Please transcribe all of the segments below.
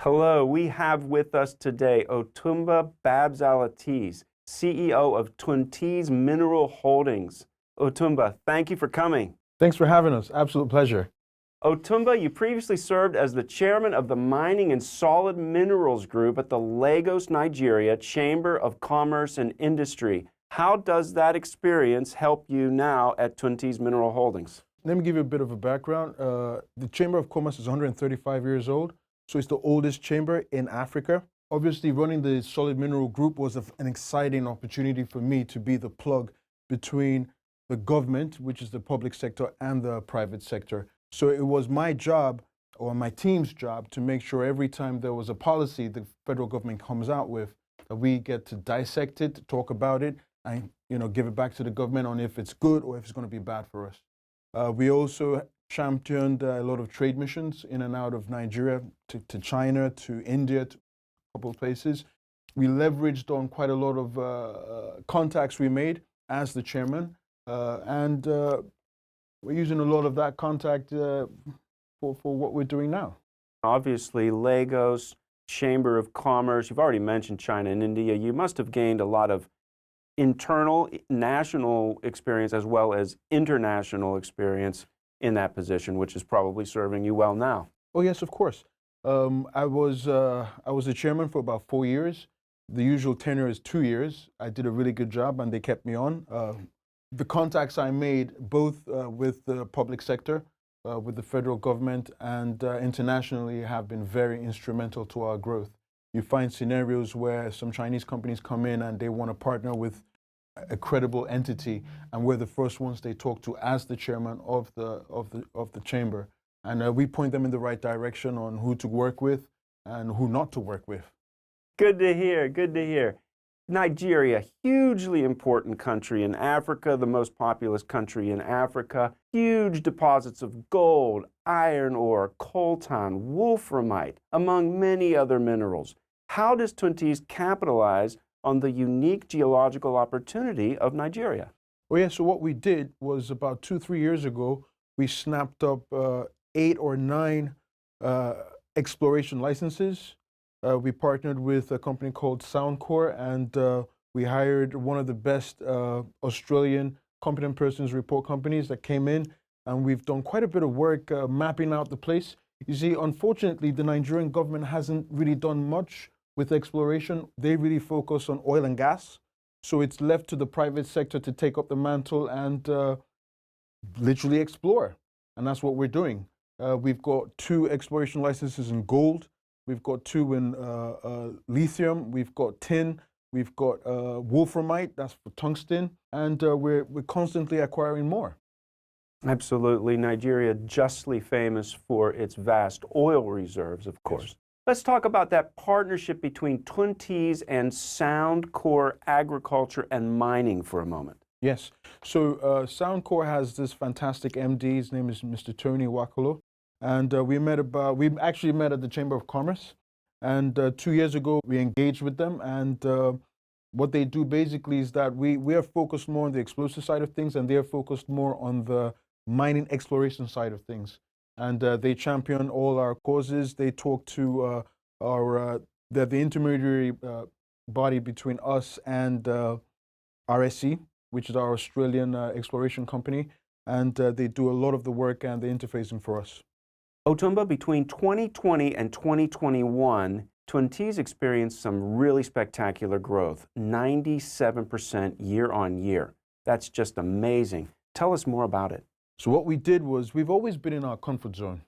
Hello, we have with us today Otumba Babs-Alateez, CEO of TUNTISE Mineral Holdings. Otumba, thank you for coming. Thanks for having us. Absolute pleasure. Otumba, you previously served as the chairman of the Mining and Solid Minerals Group at the Lagos, Nigeria Chamber of Commerce and Industry. How does that experience help you now at TUNTISE Mineral Holdings? Let me give you a bit of a background. The Chamber of Commerce is 135 years old, so it's the oldest chamber in Africa. Obviously, running the Solid Mineral Group was an exciting opportunity for me to be the plug between the government, which is the public sector, and the private sector. So it was my job, or my team's job, to make sure every time there was a policy the federal government comes out with, that we get to dissect it, talk about it, and give it back to the government on if it's good or if it's going to be bad for us. We also championed a lot of trade missions in and out of Nigeria to China, to India, to a couple of places. We leveraged on quite a lot of contacts we made as the chairman, and we're using a lot of that contact for what we're doing now. Obviously, Lagos, Chamber of Commerce, you've already mentioned China and India. You must have gained a lot of internal, national experience as well as international experience in that position, which is probably serving you well now. Oh yes, of course. I was the chairman for about 4 years. The usual tenure is 2 years. I did a really good job, and they kept me on. The contacts I made, both with the public sector, with the federal government, and internationally, have been very instrumental to our growth. You find scenarios where some Chinese companies come in and they want to partner with a credible entity, and we're the first ones they talk to as the chairman of the chamber, and we point them in the right direction on who to work with and who not to work with. Good to hear, good to hear. Nigeria, hugely important country in Africa, the most populous country in Africa, huge deposits of gold, iron ore, coltan, wolframite, among many other minerals. How does TUNTISE capitalize on the unique geological opportunity of Nigeria? Well, yeah, so what we did was about 2-3 years ago, we snapped up 8 or 9 exploration licenses. We partnered with a company called Soundcore, and we hired one of the best Australian competent persons report companies that came in, and we've done quite a bit of work mapping out the place. You see, unfortunately, the Nigerian government hasn't really done much with exploration. They really focus on oil and gas, so it's left to the private sector to take up the mantle and literally explore, and that's what we're doing. We've got 2 exploration licenses in gold. We've got 2 in lithium, we've got tin, we've got wolframite, that's for tungsten, and we're constantly acquiring more. Absolutely. Nigeria justly famous for its vast oil reserves, of course. Yes. Let's talk about that partnership between TUNTISE and Soundcore Agriculture and Mining for a moment. Yes. So Soundcore has this fantastic MD, his name is Mr. Tony Wakolo. And we actually met at the Chamber of Commerce, and 2 years ago we engaged with them, and what they do basically is that we are focused more on the explosive side of things, and they are focused more on the mining exploration side of things. And they champion all our causes. They talk to the intermediary body between us and RSC, which is our Australian exploration company, and they do a lot of the work and the interfacing for us. Otumba, between 2020 and 2021, TUNTISE experienced some really spectacular growth, 97% year on year. That's just amazing. Tell us more about it. So what we did was, we've always been in our comfort zone,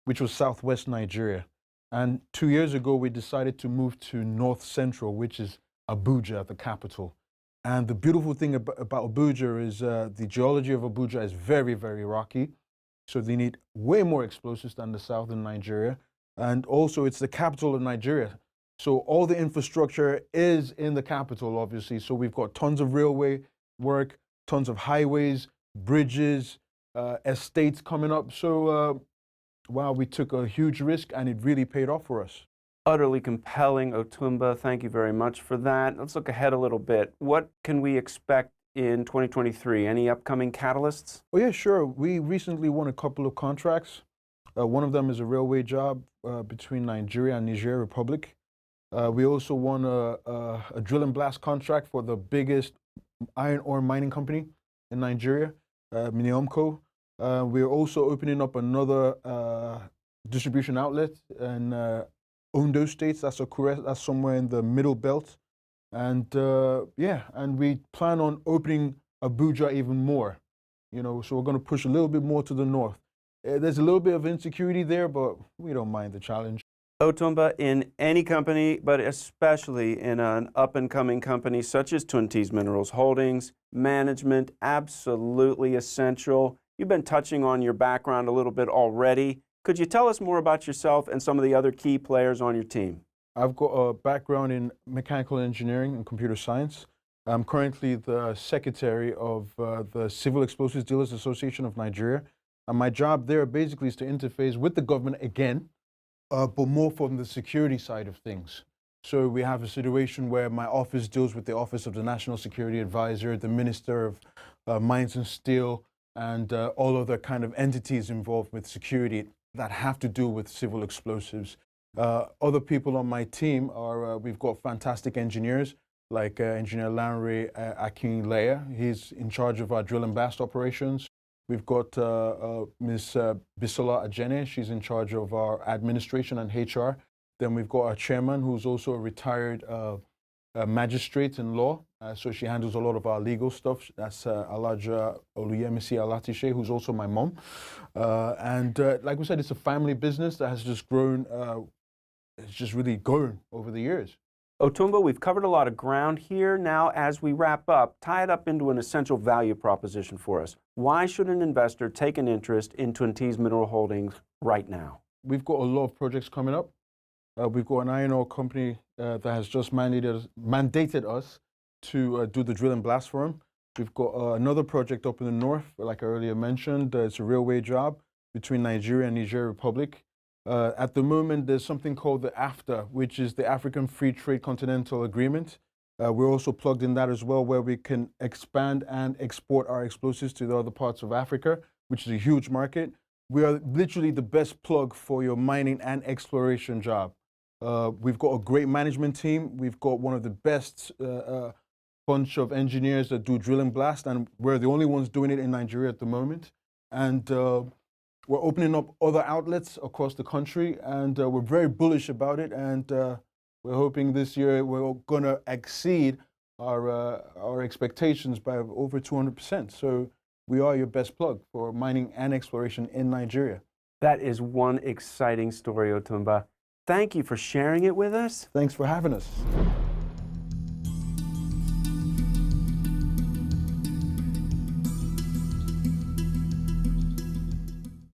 which was southwest Nigeria. And 2 years ago, we decided to move to north central, which is Abuja, the capital. And the beautiful thing about Abuja is the geology of Abuja is very, very rocky. So they need way more explosives than the southern Nigeria. And also it's the capital of Nigeria. So all the infrastructure is in the capital, obviously. So we've got tons of railway work, tons of highways, bridges, estates coming up. So wow, we took a huge risk and it really paid off for us. Utterly compelling, Otumba. Thank you very much for that. Let's look ahead a little bit. What can we expect in 2023? Any upcoming catalysts? Oh yeah, sure. We recently won a couple of contracts. One of them is a railway job between Nigeria and Niger Republic. We also won a drill and blast contract for the biggest iron ore mining company in Nigeria, Miniomco. We're also opening up another distribution outlet in Ondo States. That's Akure. That's somewhere in the middle belt. And yeah, and we plan on opening Abuja even more. You know, so we're going to push a little bit more to the north. There's a little bit of insecurity there, but we don't mind the challenge. Otumba, in any company, but especially in an up-and-coming company such as TUNTISE Minerals Holdings, management absolutely essential. You've been touching on your background a little bit already. Could you tell us more about yourself and some of the other key players on your team? I've got a background in mechanical engineering and computer science. I'm currently the secretary of the Civil Explosives Dealers Association of Nigeria. And my job there basically is to interface with the government again, but more from the security side of things. So we have a situation where my office deals with the Office of the National Security Advisor, the Minister of Mines and Steel, and all other kind of entities involved with security that have to do with civil explosives. Other people on my team are, we've got fantastic engineers like Engineer Lanre Akinleya. He's in charge of our drill and blast operations. We've got Ms. Bisola Ajene. She's in charge of our administration and HR. Then we've got our chairman, who's also a retired magistrate in law. So she handles a lot of our legal stuff. That's Alaja Oluyemisi Alatishe, who's also my mom. And like we said, it's a family business that has just grown. It's just really grown over the years. Otumba, we've covered a lot of ground here. Now, as we wrap up, tie it up into an essential value proposition for us. Why should an investor take an interest in TUNTISE Mineral Holdings right now? We've got a lot of projects coming up. We've got an iron ore company that has just mandated us to do the drill and blast for them. We've got another project up in the north, like I earlier mentioned. It's a railway job between Nigeria and Niger Republic. At the moment, there's something called the AFTA, which is the African Free Trade Continental Agreement. We're also plugged in that as well, where we can expand and export our explosives to the other parts of Africa, which is a huge market. We are literally the best plug for your mining and exploration job. We've got a great management team. We've got one of the best bunch of engineers that do drill and blast, and we're the only ones doing it in Nigeria at the moment. And we're opening up other outlets across the country, and we're very bullish about it. And we're hoping this year we're going to exceed our expectations by over 200%. So we are your best plug for mining and exploration in Nigeria. That is one exciting story, Otumba. Thank you for sharing it with us. Thanks for having us.